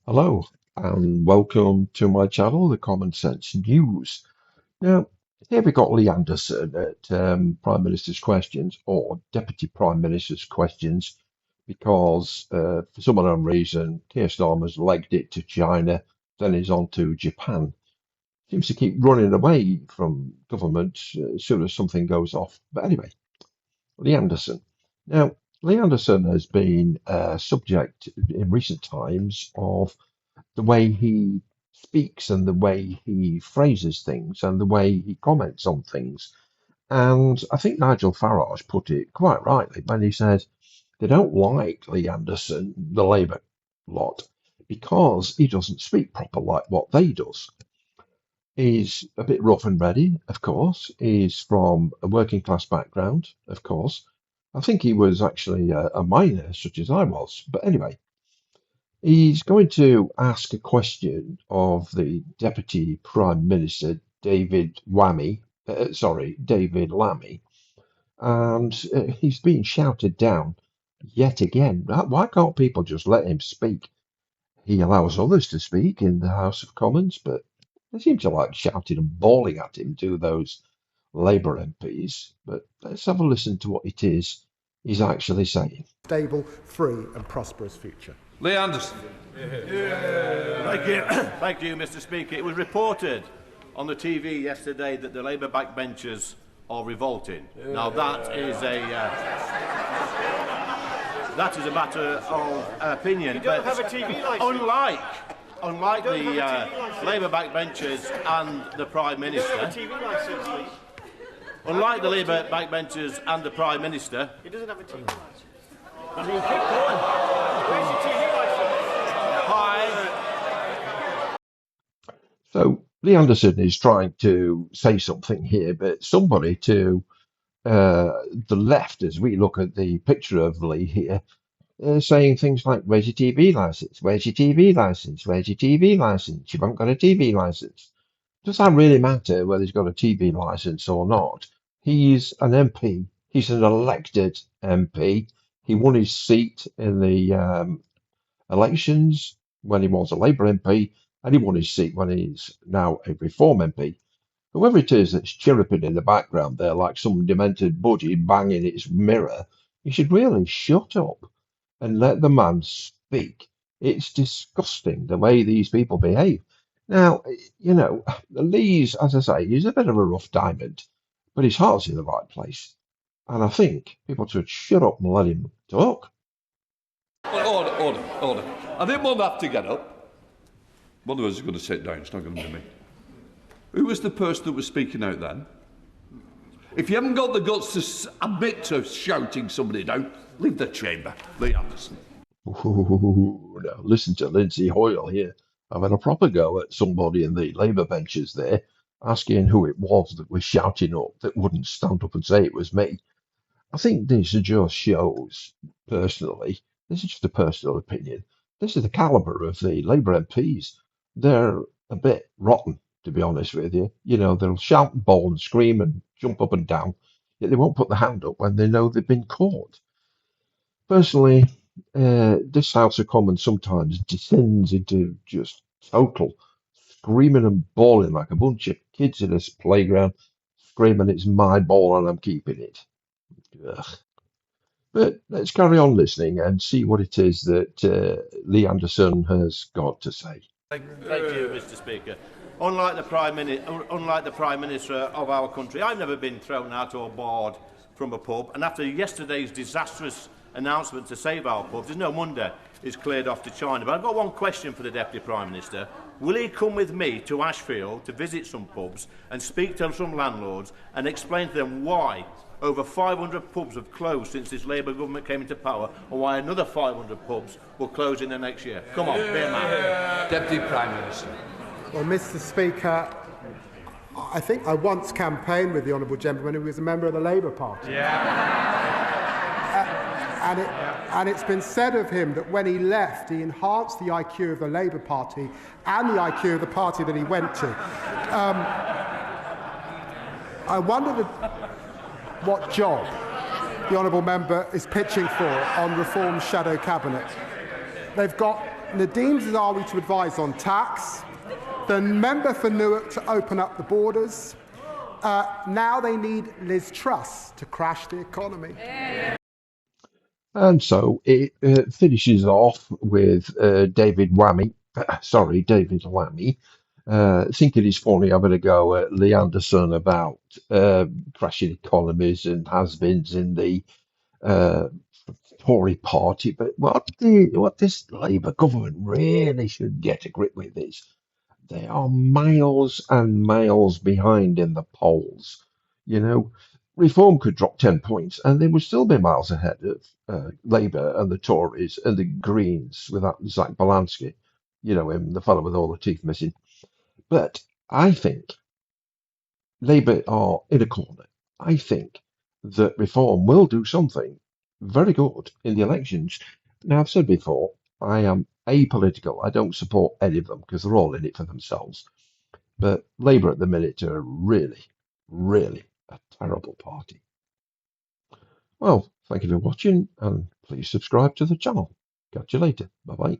Hello and welcome to my channel, The Common Sense News. Now, here we got Lee Anderson at Prime Minister's Questions, or Deputy Prime Minister's Questions, because for some unknown reason, Keir Starmer's legged it to China, then he's on to Japan. Seems to keep running away from government as soon as something goes off. But anyway, Lee Anderson. Now, Lee Anderson has been subject in recent times of the way he speaks and the way he phrases things and the way he comments on things. And I think Nigel Farage put it quite rightly when he said they don't like Lee Anderson, the Labour lot, because he doesn't speak proper like what they does. He's a bit rough and ready, of course. He's from a working class background, of course. I think he was actually a miner, such as I was. But anyway, he's going to ask a question of the Deputy Prime Minister, David David Lammy, and he's being shouted down yet again. Why can't people just let him speak? He allows others to speak in the House of Commons, but they seem to like shouting and bawling at him, do those Labour MPs. But let's have a listen to what it is he's actually saying. Stable, free and prosperous future. Lee Anderson. Thank you, Mr. Speaker. It was reported on the TV yesterday that the Labour backbenchers are revolting. Now that is a matter of opinion. You don't have a TV licence. Unlike the Labour backbenchers and the Prime Minister. You don't have a TV licence, please. Unlike the Labour backbenchers and the Prime Minister. He doesn't have a TV licence. I mean, keep going. Where's your TV licence? Hi. So Lee Anderson is trying to say something here, but somebody to the left, as we look at the picture of Lee here, saying things like, "Where's your TV license? Where's your TV license? Where's your TV license? You haven't got a TV license." Does that really matter whether he's got a TV license or not? He's an MP. He's an elected MP. He won his seat in the elections when he was a Labour MP, and he won his seat when he's now a Reform MP. Whoever it is that's chirruping in the background there like some demented budgie banging its mirror, he should really shut up and let the man speak. It's disgusting the way these people behave. Now, Lee's, as I say, he's a bit of a rough diamond, but his heart's in the right place. And I think people should shut up and let him talk. Order. I didn't want to have to get up. One of us is going to sit down, it's not going to be me. Who was the person that was speaking out then? If you haven't got the guts to admit to shouting somebody down, leave the chamber. Lee Anderson. Ooh, now listen to Lindsay Hoyle here. I've had a proper go at somebody in the Labour benches there, asking who it was that was shouting up that wouldn't stand up and say it was me. I think this just shows, personally, this is just a personal opinion, this is the calibre of the Labour MPs. They're a bit rotten, to be honest with you. They'll shout and bawl and scream and jump up and down, yet they won't put the hand up when they know they've been caught. Personally, this House of Commons sometimes descends into just total screaming and bawling like a bunch of kids in a playground, screaming it's my ball and I'm keeping it. Ugh. But let's carry on listening and see what it is that Lee Anderson has got to say. Thank you, Mr. Speaker. Unlike the Prime Minister of our country, I've never been thrown out or barred from a pub, and after yesterday's disastrous announcement to save our pubs, there's no wonder it's cleared off to China. But I've got one question for the Deputy Prime Minister. Will he come with me to Ashfield to visit some pubs and speak to some landlords and explain to them why over 500 pubs have closed since this Labour government came into power, and why another 500 pubs will close in the next year? Come on, be a man. Deputy Prime Minister. Well, Mr. Speaker, I think I once campaigned with the honourable gentleman who was a member of the Labour Party. And it's been said of him that when he left, he enhanced the IQ of the Labour Party and the IQ of the party that he went to. I wonder what job the honourable member is pitching for on Reform's shadow cabinet. They've got Nadine Zawi to advise on tax, the member for Newark to open up the borders. Now they need Liz Truss to crash the economy. And so it finishes off with David Lammy, thinking he's funny having a go at Lee Anderson about crashing economies and has-beens in the uh, Tory party. But what this Labour government really should get a grip with is they are miles and miles behind in the polls. You know, Reform could drop 10 points and they would still be miles ahead of Labour and the Tories and the Greens without Zach Balansky, him, the fellow with all the teeth missing. But I think Labour are in a corner. I think that Reform will do something very good in the elections. Now, I've said before, I am apolitical. I don't support any of them because they're all in it for themselves. But Labour at the minute are really, really a terrible party. Well, thank you for watching and please subscribe to the channel. Catch you later. Bye bye.